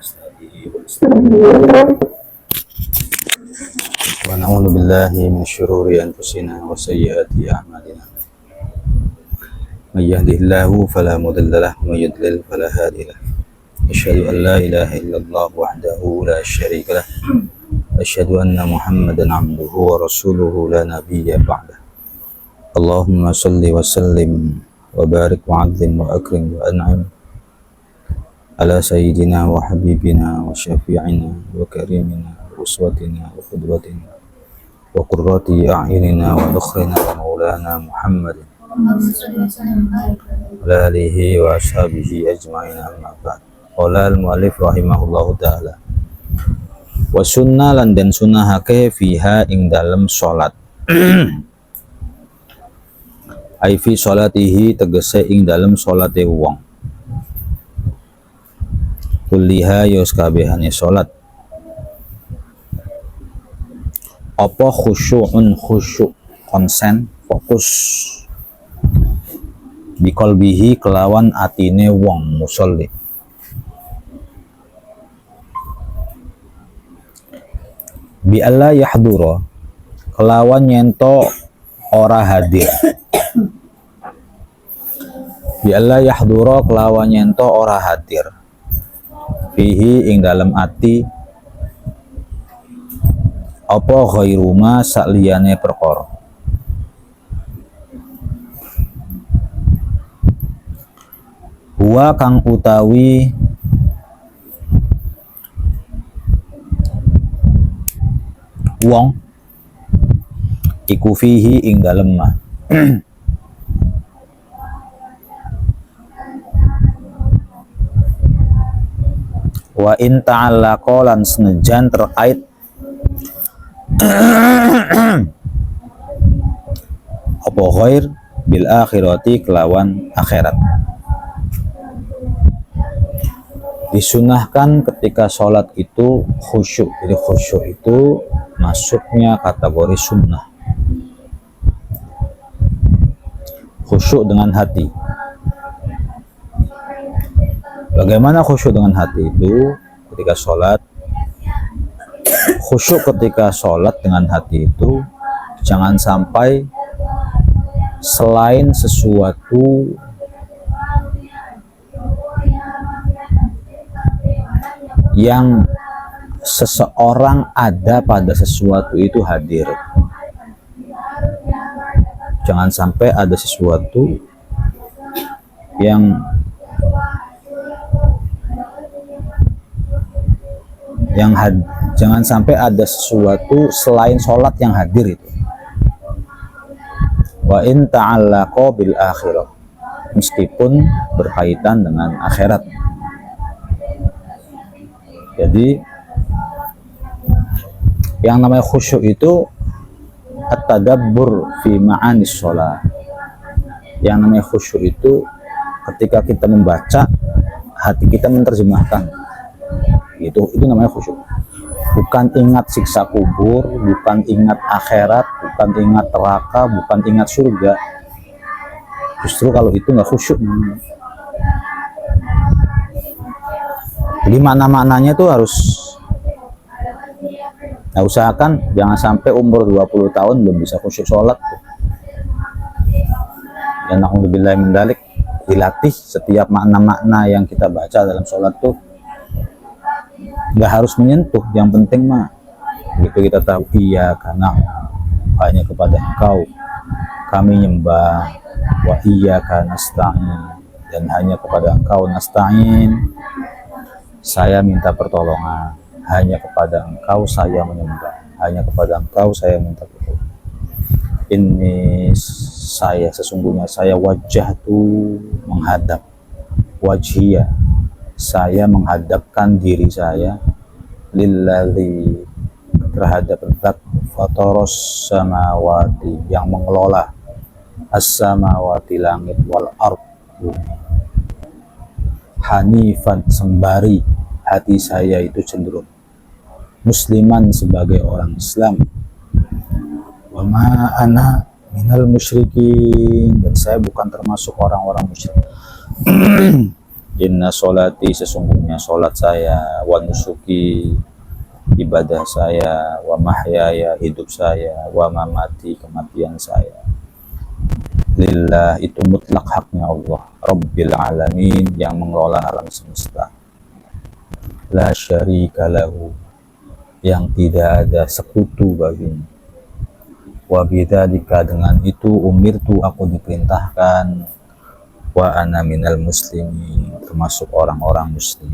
ونستهديه ونستغفره ونعوذ بالله من شرور أنفسنا وسيئات أعمالنا من يهده الله فلا مضل له ومن يضلل فلا هادي له أشهد أن لا إله إلا الله وحده لا شريك له أشهد أن محمدا عبده ورسوله لا نبي بعده اللهم صل وسلم وبارك وعظم وأكرم وأنعم على سيدنا وحبيبنا وشفيعنا وكريمنا وأسوتنا وقدوتنا وقرة أعيننا وذخرنا ومولانا محمد وعلى آله وأصحابه أجمعين أما بعد. Qala al-mu'allif rahimahullahu ta'ala wa sunnah lan den sunnahake fiha ing dalem salat ai fi salatihi tegese ing dalem salate wong kulliha yos kabehane salat apa khusyu'un khusyuk konsen fokus biqalbihi kelawan atine wong musolli bi alla yahdura kelawan nyento ora hadir bi alla yahdura kelawan nyento ora hadir fihi ing dalem ati apa ghairu ma sakliyane perkara huwa kang utawi wong iku fihi ing dalem ma wa in ta'allaqa lan senajan terkait apa ghair bil akhirati kelawan akhirat disunahkan ketika sholat itu khusyuk. Jadi khusyuk itu masuknya kategori sunnah. Khusyuk dengan hati. Bagaimana khusyuk dengan hati itu ketika sholat? Khusyuk ketika sholat dengan hati itu jangan sampai selain sesuatu yang seseorang ada pada sesuatu itu hadir. Jangan sampai ada sesuatu yang jangan sampai ada sesuatu selain sholat yang hadir itu. Wa in ta'allaqa bil akhirah, meskipun berkaitan dengan akhirat. Jadi yang namanya khusyuk itu at-tadabbur fi ma'anis sholat. Yang namanya khusyuk itu ketika kita membaca, hati kita menerjemahkan. Itu namanya khusyuk. Bukan ingat siksa kubur, bukan ingat akhirat, bukan ingat neraka, bukan ingat surga. Justru kalau itu nggak khusyuk. Jadi makna-maknanya tuh harus usahakan jangan sampai umur 20 tahun belum bisa khusyuk sholat. Dan na'udzubillahi min dzalik, dilatih setiap makna-makna yang kita baca dalam sholat tuh nggak harus menyentuh, yang penting mah begitu kita tahu iya karena hanya kepada Engkau kami nyembah, wa iyyaka nasta'in, dan hanya kepada Engkau nasta'in saya minta pertolongan, hanya kepada Engkau saya menyembah, hanya kepada Engkau saya minta pertolongan. Ini saya sesungguhnya saya wajjahtu menghadap, wajhiyah saya menghadapkan diri saya lillazi terhadap zat fataros samawati yang mengelola as-samawati langit wal ard hanifan sembari hati saya itu cenderung musliman sebagai orang Islam wa ma ana minal musyrikin, dan saya bukan termasuk orang-orang musyrik. Inna sholati, sesungguhnya sholat saya, wa nusuki, ibadah saya, wa mahyaya, hidup saya, wa mamati, kematian saya, lillah, itu mutlak haknya Allah, Rabbil alamin, yang mengelola alam semesta, la syarika lahu, yang tidak ada sekutu baginya, wa bidzalika, dengan itu umirtu, aku diperintahkan, wa ana minal muslimin, termasuk orang-orang muslim.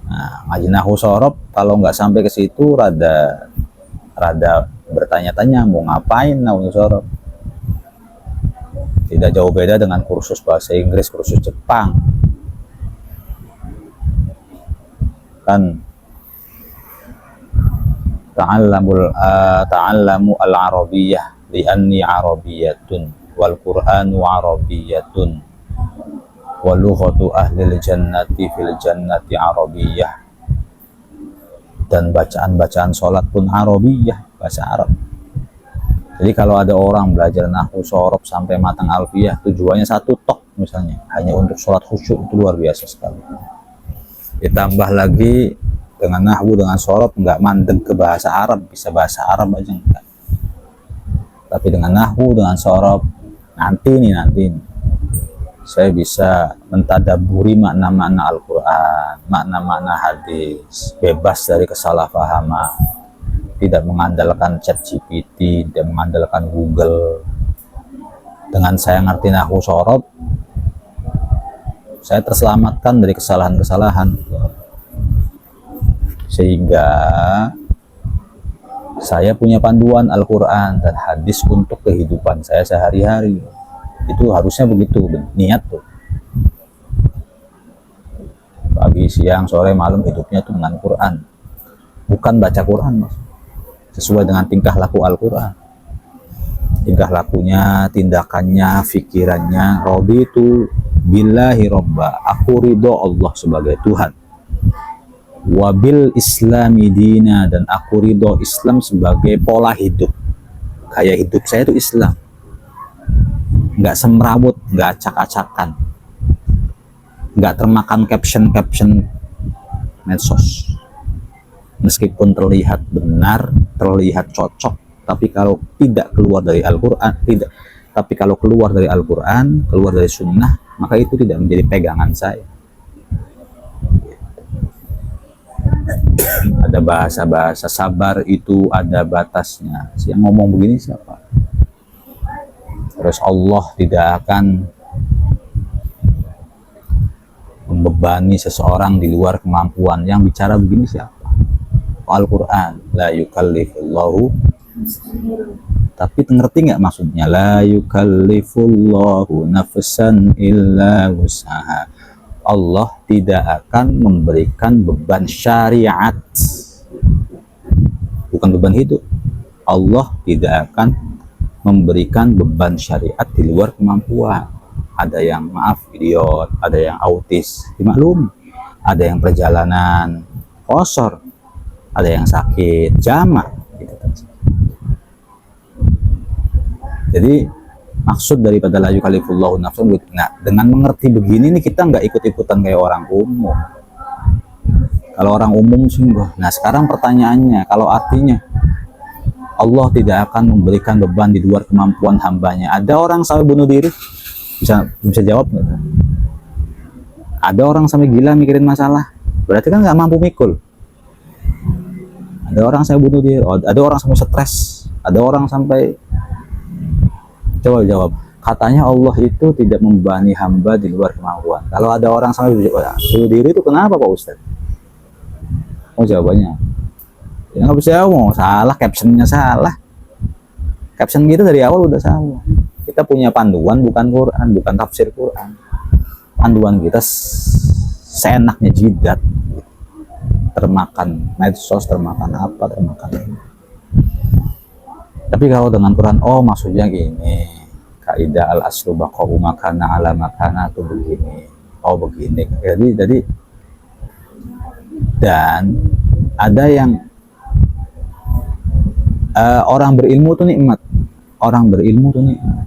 Nah, ngaji nahwu sorob kalau nggak sampai ke situ rada bertanya-tanya mau ngapain nahwu sorob. Tidak jauh beda dengan kursus bahasa Inggris, kursus Jepang. Kan ta'allamu al-arabiyyah li'anni arabiyyatun wal qur'anu arabiyyatun wa lughatu ahlil jannati fil jannati arabiyyah, dan bacaan-bacaan sholat pun arabiyyah, bahasa Arab. Jadi kalau ada orang belajar nahwu sorob sampai matang alfiyah, tujuannya satu tok misalnya, hanya untuk sholat khusyuk, itu luar biasa sekali. Ditambah lagi dengan nahwu, dengan sorob, nggak mandek ke bahasa Arab, bisa bahasa Arab aja enggak. Tapi dengan nahwu, dengan sorob, nanti nih saya bisa mentadaburi makna-makna Al-Quran, makna-makna hadis, bebas dari kesalahpahaman, tidak mengandalkan ChatGPT, tidak mengandalkan Google. Dengan saya ngerti nahwu sorob, saya terselamatkan dari kesalahan-kesalahan, sehingga saya punya panduan Al-Quran dan hadis untuk kehidupan saya sehari-hari. Itu harusnya begitu niat tuh, pagi, siang, sore, malam hidupnya tuh dengan Quran, bukan baca Quran, mas, sesuai dengan tingkah laku Al-Quran, tingkah lakunya, tindakannya, pikirannya. Raditu billahi robba, aku ridho Allah sebagai Tuhan, wabil islami dina, dan aku ridho Islam sebagai pola hidup, gaya hidup saya itu Islam, nggak semrawut, nggak acak-acakan, nggak termakan caption medsos. Meskipun terlihat benar, terlihat cocok, tapi kalau tidak keluar dari Al-Quran, tapi kalau keluar dari Al-Quran, keluar dari sunnah, maka itu tidak menjadi pegangan saya. Ada bahasa-bahasa sabar itu ada batasnya. Yang ngomong begini siapa? Terus Allah tidak akan membebani seseorang di luar kemampuan. Yang bicara begini siapa? Al-Quran, la yukallifullahu, tapi ngerti nggak maksudnya? La yukallifullahu nafsan illa wus'aha. Allah tidak akan memberikan beban syariat, bukan beban hidup. Allah tidak akan memberikan beban syariat di luar kemampuan. Ada yang idiot, ada yang autis, dimaklum, ada yang perjalanan kosor, ada yang sakit, jamak gitu. Jadi maksud daripada la yukallifullahu nafsan, nah, dengan mengerti begini nih kita nggak ikut-ikutan kayak orang umum. Kalau orang umum sungguh. Nah sekarang pertanyaannya, kalau artinya Allah tidak akan memberikan beban di luar kemampuan hambanya, ada orang sampai bunuh diri, bisa jawab nggak? Ada orang sampai gila mikirin masalah, berarti kan nggak mampu mikul. Ada orang sampai bunuh diri, ada orang sampai stres, ada orang sampai, coba jawab, katanya Allah itu tidak membebani hamba di luar kemampuan. Kalau ada orang sampai bunuh diri itu kenapa Pak Ustadz? Oh jawabannya, ya nggak bisa ngomong, salah, captionnya salah. Caption kita dari awal udah salah. Kita punya panduan bukan Quran, bukan tafsir Quran. Panduan kita seenaknya jidat, termakan medsos, termakan apa, termakan ini. Tapi kalau dengan Quran, oh maksudnya gini, kaidah al aslu baqa'u makana ala makana tuh begini, oh begini. Jadi dan ada yang orang berilmu tuh nikmat, orang berilmu tuh nikmat.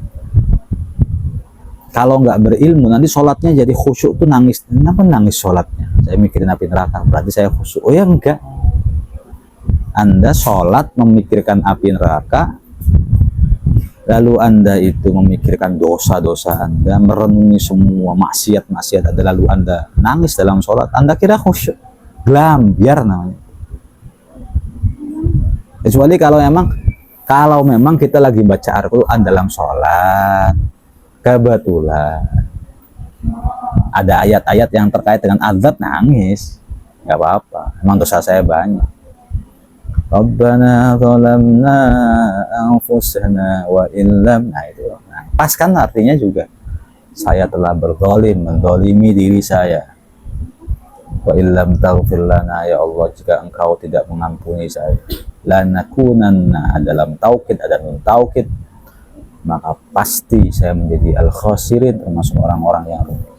Kalau nggak berilmu nanti sholatnya jadi khusyuk tuh nangis. Kenapa nangis sholatnya? Saya mikirin api neraka, berarti saya khusyuk. Oh ya enggak. Anda sholat memikirkan api neraka, lalu Anda itu memikirkan dosa-dosa Anda, merenungi semua maksiat-maksiat Anda, lalu Anda nangis dalam sholat. Anda kira khusyuk? Gelambiar namanya. Kecuali kalau memang kita lagi baca Al-Quran dalam sholat, kebetulan ada ayat-ayat yang terkait dengan azab, nangis, nggak apa-apa. Emang dosa saya banyak. Rabbana zalamna anfusana wa illam. Nah itu, nah, pas kan artinya juga saya telah menzalimi diri saya. Wa illam taghfir lana, ya Allah, jika engkau tidak mengampuni saya, lanakunanna, dalam taukid ada nun taukid, maka pasti saya menjadi al-khasirin, termasuk orang-orang yang rugi.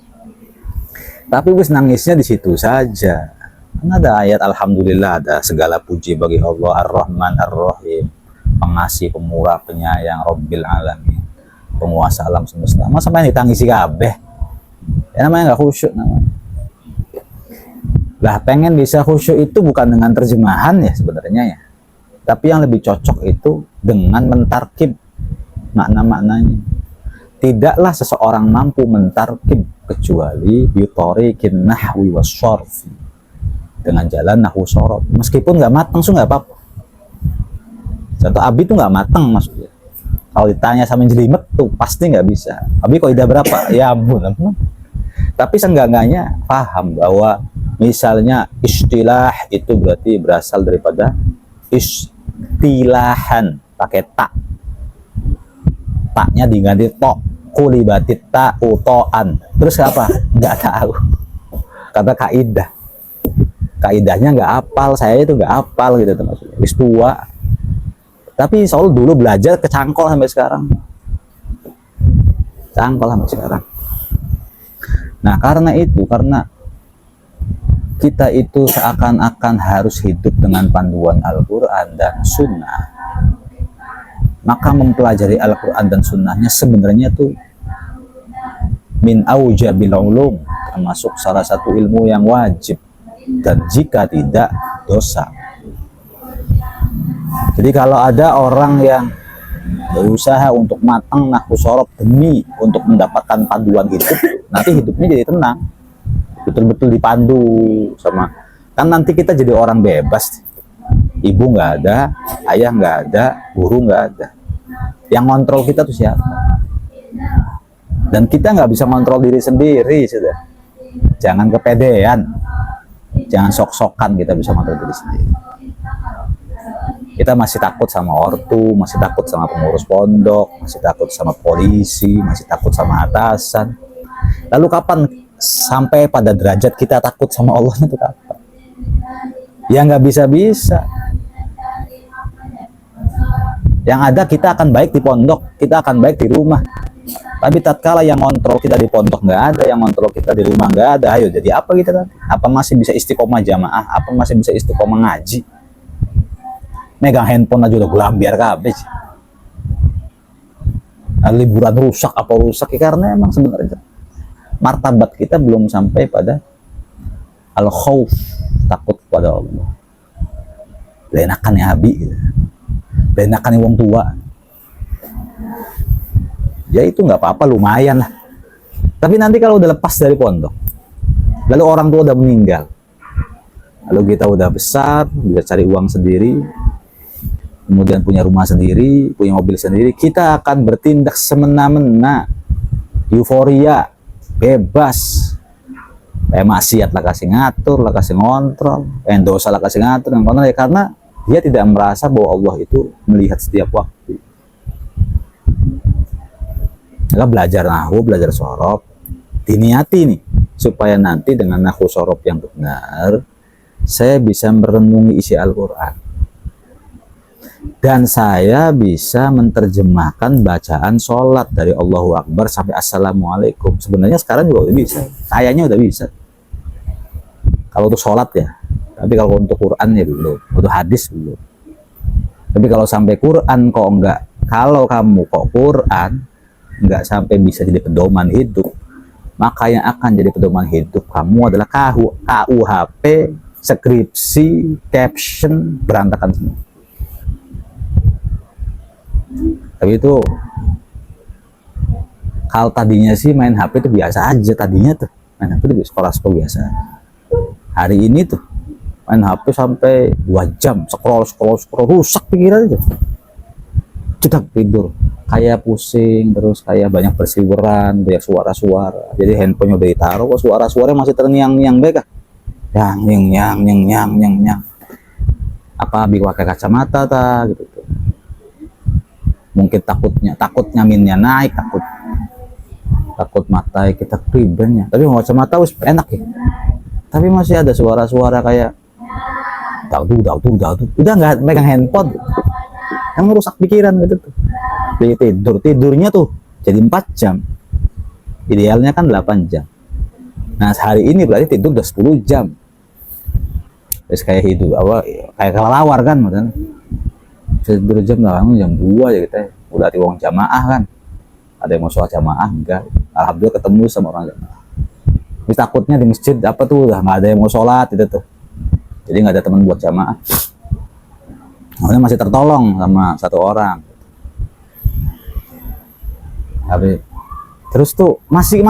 Tapi wis nangisnya di situ saja. Karena ada ayat alhamdulillah, ada segala puji bagi Allah Ar-Rahman Ar-Rahim, pengasih, pemurah, penyayang, Rabbil Alamin, penguasa alam semesta. Masa main ditangisi kabeh? Ya namanya nggak khusyuk namanya. Lah pengen bisa khusyuk itu bukan dengan terjemahan ya sebenarnya ya. Tapi yang lebih cocok itu dengan mentarkib makna-maknanya. Tidaklah seseorang mampu mentarkib kecuali bitorikin nahwi wasyarfi, dengan jalan nahwu sorot. Meskipun nggak matang nggak apa-apa. Contoh Abi itu nggak matang maksudnya. Kalau ditanya sama jelimet tuh pasti nggak bisa. Abi kaidah berapa? Ya ampun. Tapi seenggak-enggaknya paham bahwa misalnya istilah itu berarti berasal daripada istilahan, pakai tak. Taknya diganti tok, kulibatit ta utoan. Terus apa? Nggak tahu. Kata kaidah. Kaidahnya nggak apal, saya itu nggak apal gitu maksudnya. Wis tua. Tapi soal dulu belajar kecangkol sampai sekarang. Cangkol sampai sekarang. Nah, karena kita itu seakan-akan harus hidup dengan panduan Al-Quran dan Sunnah, maka mempelajari Al-Quran dan Sunnahnya sebenarnya tuh min aujabil ulum, termasuk salah satu ilmu yang wajib, dan jika tidak dosa. Jadi kalau ada orang yang berusaha untuk matang nahwu sorof demi untuk mendapatkan panduan hidup, nanti hidupnya jadi tenang, betul-betul dipandu sama, kan nanti kita jadi orang bebas. Ibu nggak ada, ayah nggak ada, guru nggak ada. Yang kontrol kita tuh siapa? Dan kita nggak bisa kontrol diri sendiri, sudah. Jangan kepedean, jangan sok-sokan kita bisa kontrol diri sendiri. Kita masih takut sama ortu, masih takut sama pengurus pondok, masih takut sama polisi, masih takut sama atasan. Lalu kapan sampai pada derajat kita takut sama Allah itu kapan? Ya nggak bisa-bisa. Yang ada kita akan baik di pondok, kita akan baik di rumah. Tapi tatkala yang kontrol kita di pondok nggak ada, yang kontrol kita di rumah nggak ada, ayo jadi apa kita kan? Apa masih bisa istiqomah jamaah? Apa masih bisa istiqomah ngaji? Megang handphone aja udah gelambiar kabeh. Liburan rusak apa rusak ya karena emang sebenarnya martabat kita belum sampai pada al-khauf, takut kepada Allah. Lenakan ya Abi gitu. Lenakan wong tua. Ya itu nggak apa-apa, lumayan lah. Tapi nanti kalau udah lepas dari pondok, lalu orang tua udah meninggal, lalu kita udah besar, bisa cari uang sendiri, kemudian punya rumah sendiri, punya mobil sendiri, kita akan bertindak semena-mena, euforia, bebas. Maksiat lah kasih ngatur, lah kasih ngontrol, dosa lah kasih ngatur, yang kontrol ya, karena dia tidak merasa bahwa Allah itu melihat setiap waktu. Maka belajar nahwu, belajar sorof, diniati nih, supaya nanti dengan nahwu sorof yang benar, saya bisa merenungi isi Al-Quran. Dan saya bisa menerjemahkan bacaan sholat dari Allahu Akbar sampai Assalamualaikum. Sebenarnya sekarang juga udah bisa, kayaknya udah bisa. Kalau untuk sholat ya, tapi kalau untuk Quran ya belum, untuk hadis belum. Tapi kalau sampai Quran kok enggak, kalau kamu kok Quran, nggak sampai bisa jadi pedoman hidup, maka yang akan jadi pedoman hidup kamu adalah KUHP, skripsi, caption, berantakan semua. Tapi itu kalau tadinya sih main HP itu biasa aja, tadinya tuh main HP itu sekolah biasa. Hari ini tuh main HP sampai 2 jam, scroll rusak pikiran aja. Cedak tidur, kayak pusing, terus kayak banyak berseliweran, banyak suara-suara. Jadi handphonenya udah ditaruh, kok suara-suara masih terngiang-ngiang baik, yang apa bikin pakai kacamata ta gitu tuh. Mungkin takutnya minnya naik, takut mata kita kribennya. Tapi mau kacamata wis enak ya. Tapi masih ada suara-suara kayak udah nggak megang handphone, yang merusak pikiran gitu tuh. Tidurnya tuh jadi 4 jam, idealnya kan 8 jam. Nah hari ini berarti tidur udah 10 jam. Terus kayak hidup kayak kelelawar kan, maksudnya tidur jam 2 ya kita udah wong jamaah kan, ada yang mau sholat jamaah enggak, alhamdulillah ketemu sama orang jamaah. Terus takutnya di masjid apa tuh udah nggak ada yang mau sholat itu tuh, jadi nggak ada teman buat jamaah. Makanya masih tertolong sama 1 orang. Tapi terus tuh masih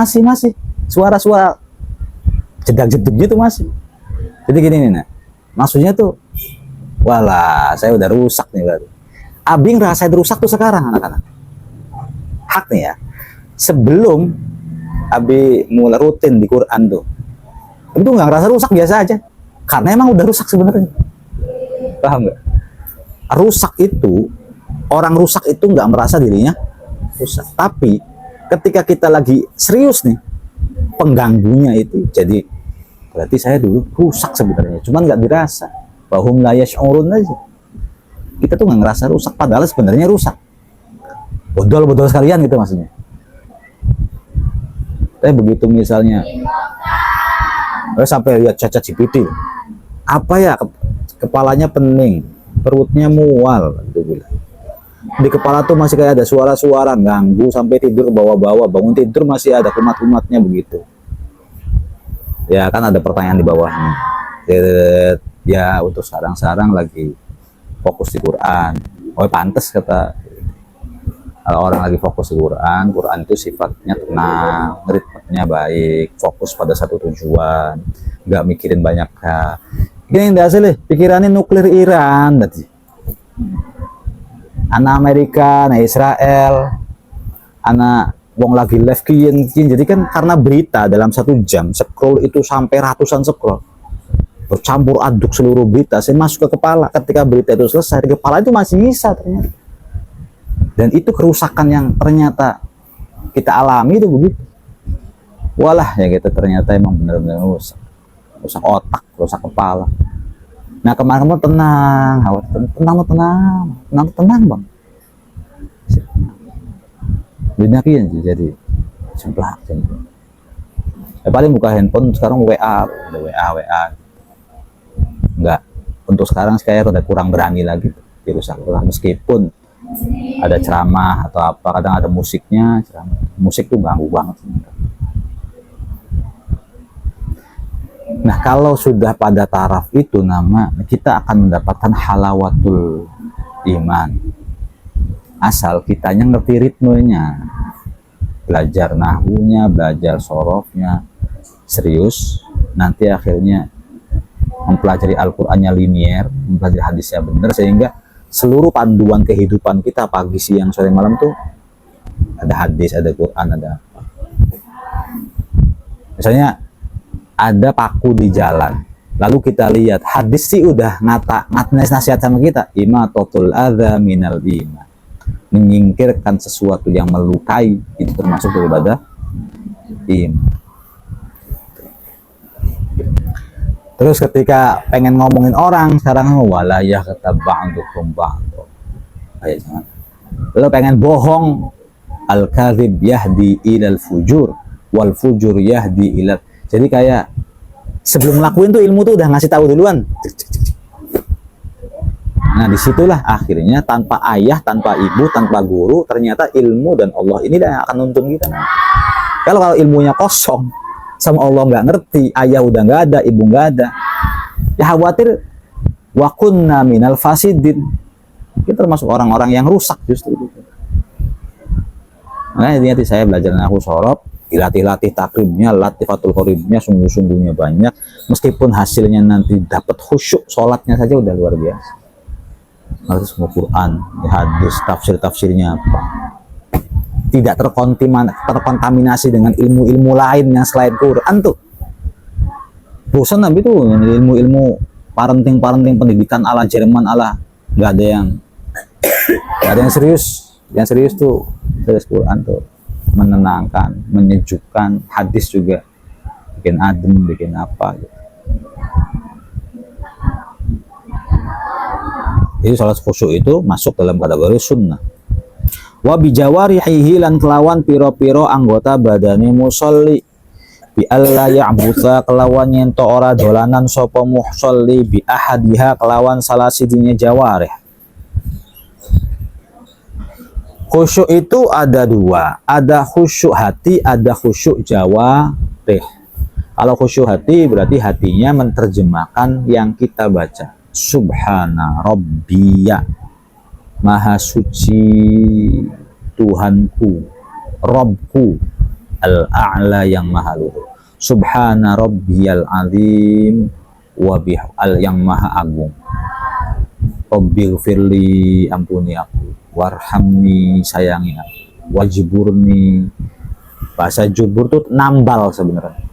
suara-suara jedak-jeduknya tuh masih. Jadi gini nih, nah, maksudnya tuh, walah saya udah rusak nih baru. Abi ngerasa rusak tuh sekarang anak-anak. Hak nih ya. Sebelum Abi mulai rutin di Quran tuh, itu nggak ngerasa rusak, biasa aja. Karena emang udah rusak sebenarnya. Paham nggak? Rusak itu, orang rusak itu nggak merasa dirinya rusak. Tapi ketika kita lagi serius nih, pengganggunya itu jadi berarti saya dulu rusak sebenarnya. Cuman nggak dirasa. Bahum la yash'urun aja. Kita tuh nggak ngerasa rusak, padahal sebenarnya rusak. Bodol sekalian gitu maksudnya. Tapi begitu misalnya, sampai lihat cacat GPT, apa ya, kepalanya pening, perutnya mual, gitu bilang. Di kepala tuh masih kayak ada suara-suara ganggu sampai tidur ke bawah-bawah, bangun tidur masih ada kumat-kumatnya begitu. Ya kan ada pertanyaan di bawahnya. Ya untuk sarang-sarang lagi fokus di Quran. Oh pantas kata, kalau orang lagi fokus di Quran itu sifatnya tenang, ritmenya baik, fokus pada satu tujuan, nggak mikirin banyak hal. Ini yang dasar pikirannya nuklir Iran tadi. Anak Amerika, anak Israel, anak wong lagi live kian. Jadi kan karena berita dalam 1 jam scroll itu sampai ratusan scroll, bercampur aduk seluruh berita, saya masuk ke kepala. Ketika berita itu selesai, di kepala itu masih bisa ternyata. Dan itu kerusakan yang ternyata kita alami itu begitu. Walah ya gitu, ternyata emang benar-benar rusak otak, rusak kepala. Nah kemarin tenang bang. Dinyakin jadi semplak. Paling buka handphone sekarang WA. Enggak, untuk sekarang saya udah kurang berani lagi dirusak. Meskipun ada ceramah atau apa, kadang ada musiknya, musik tuh ganggu banget. Nah kalau sudah pada taraf itu, kita akan mendapatkan halawatul iman, asal kitanya ngerti ritmenya, belajar nahwunya, belajar sorofnya serius, nanti akhirnya mempelajari Al-Qur'annya linier, mempelajari hadisnya benar, sehingga seluruh panduan kehidupan kita pagi, siang, sore, malam tuh ada hadis, ada Quran, ada apa. Misalnya ada paku di jalan, lalu kita lihat hadis sih udah nasihat sama kita, imatatul adza minal iman, menyingkirkan sesuatu yang melukai itu termasuk daripada iman. Terus ketika pengen ngomongin orang sekarang, walayah kata ba'dukum ba'du, kayak jangan. Lalu pengen bohong, al-kadzib yahdi ilal fujur wal fujur yahdi ilal. Jadi kayak sebelum ngelakuin tuh ilmu tuh udah ngasih tahu duluan. Nah, disitulah akhirnya tanpa ayah, tanpa ibu, tanpa guru, ternyata ilmu dan Allah ini yang akan nuntun kita. Kalau ilmunya kosong, sama Allah nggak ngerti, ayah udah nggak ada, ibu nggak ada, ya khawatir wa kunna minal fasidin. Kita termasuk orang-orang yang rusak justru. Nah, intinya saya belajar nahu sorob, dilatih-latih takribnya, latifatul qoribnya, sungguh-sungguhnya banyak. Meskipun hasilnya nanti dapat khusyuk, sholatnya saja udah luar biasa. Ngerti semua Quran, hadis, tafsir-tafsirnya apa. Tidak terkontaminasi dengan ilmu-ilmu lain yang selain Quran tuh. Bosan Nabi tuh ilmu-ilmu parenting pendidikan ala Jerman ala nggak ada yang serius. Yang serius tuh terus Quran tuh menenangkan, menyejukkan, hadis juga bikin adem, bikin apa gitu. Jadi sholat khusyuk itu masuk dalam kategori sunnah. Wa bijawarihi lan kelawan piro-piro anggota badane musolli bi alla ya'butha kelawan nyento ora dolanan sapa musolli bi ahadiha kelawan salah sijinya jawarih. Khusyuk itu ada dua, ada khusyuk hati, ada khusyuk jawarih. Kalau khusyuk hati berarti hatinya menerjemahkan yang kita baca. Subhana Rabbiya, Maha suci Tuhanku, Robku, Al-A'la yang maha luhur. Subhana Rabbiyal Azim, Wabihal yang maha agung. Rabbil firli, ampuni aku. Warhamni, sayangi aku. Wajiburni, bahasa jubur itu nambal sebenarnya.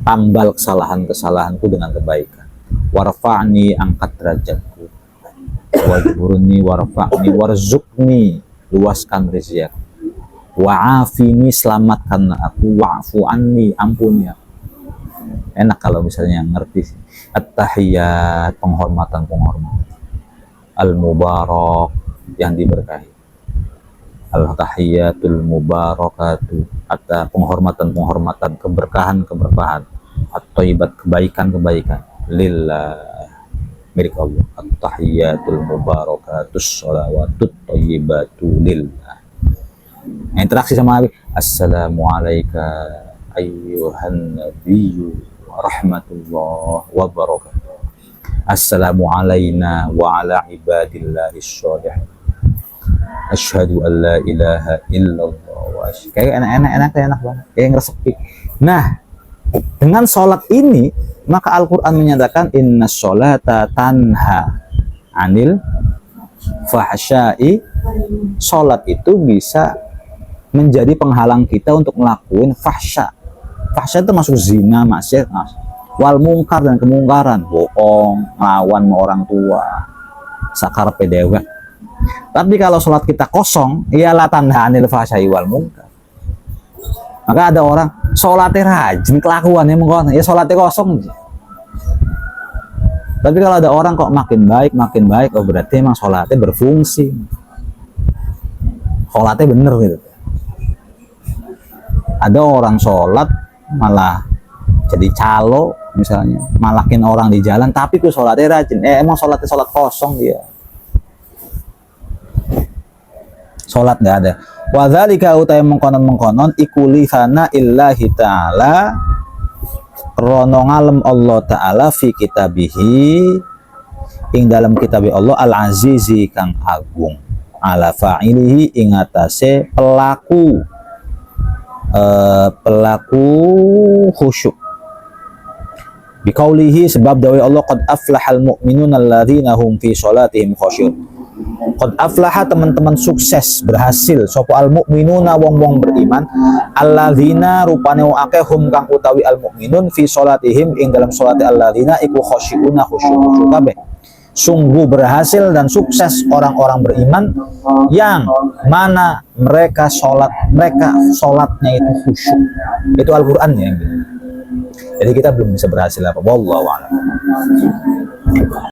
Tambal kesalahan-kesalahanku dengan kebaikan. Warfa'ni, angkat derajatku. Wajburni, warfa'ni, warzukni, luaskan rezeki. Wa'afini, selamatkan aku. Wa'fu anni, ampuni aku. Enak kalau misalnya ngerti. At-tahiyat, penghormatan. Al-mubarak, yang diberkahi. Al-tahiyatul mubarakatu, atau penghormatan, keberkahan. At-thayyibat, kebaikan. Lillah, milik Allah. At-tahiyatul mubarakatus sholawatut thayyibatu lillah. Interaksi sama Nabi. Assalamualaikum ayyuhan nabiyyu rahmatullah wa barakatuh. Assalamu alaina wa ala ibadillahi sholihin. Asyhadu an la ilaha illallah wa kayak enak banget, kayak ngeresepi. Nah, dengan sholat ini maka Al-Quran menyatakan inna sholata tanha anil fahsyai. Sholat itu bisa menjadi penghalang kita untuk melakukan fahsya. Fahsya itu masuk zina, maksiat, wal mungkar dan kemungkaran, bohong, ngelawan sama orang tua, sakar pedewek. Tapi kalau sholat kita kosong, ialah tanda anil fahsyai wal mungkar. Maka ada orang sholatnya rajin, kelakuannya mengkon, ya sholatnya kosong. Tapi kalau ada orang kok makin baik, oh berarti emang sholatnya berfungsi, sholatnya bener gitu. Ada orang sholat malah jadi calo misalnya, malakin orang di jalan, tapi tuh sholatnya rajin. Emang sholatnya sholat kosong dia. Sholat nggak ada. Wadzalika utai mengkonon ikuli sana illahi ta'ala rono ngalem Allah ta'ala fi kitabihi ing dalam kitabi Allah al-azizi kang agung ala fa'ilihi ing atase pelaku khusyuk biqaulihi sebab dawai Allah qad aflahal mu'minuna alladzina hum fi sholatihim khusyun. Qad aflaha teman-teman sukses berhasil sapa al mukminuna wong-wong beriman alladzina rupane akeh hum kang utawi al mukminun fi salatihim ing dalam salate alladzina iku khosyiuna khusyuk kabeh. Sungguh berhasil dan sukses orang-orang beriman yang mana mereka salatnya itu khusyuk. Itu Al-Qur'an ya. Jadi kita belum bisa berhasil apa wallahu a'lam.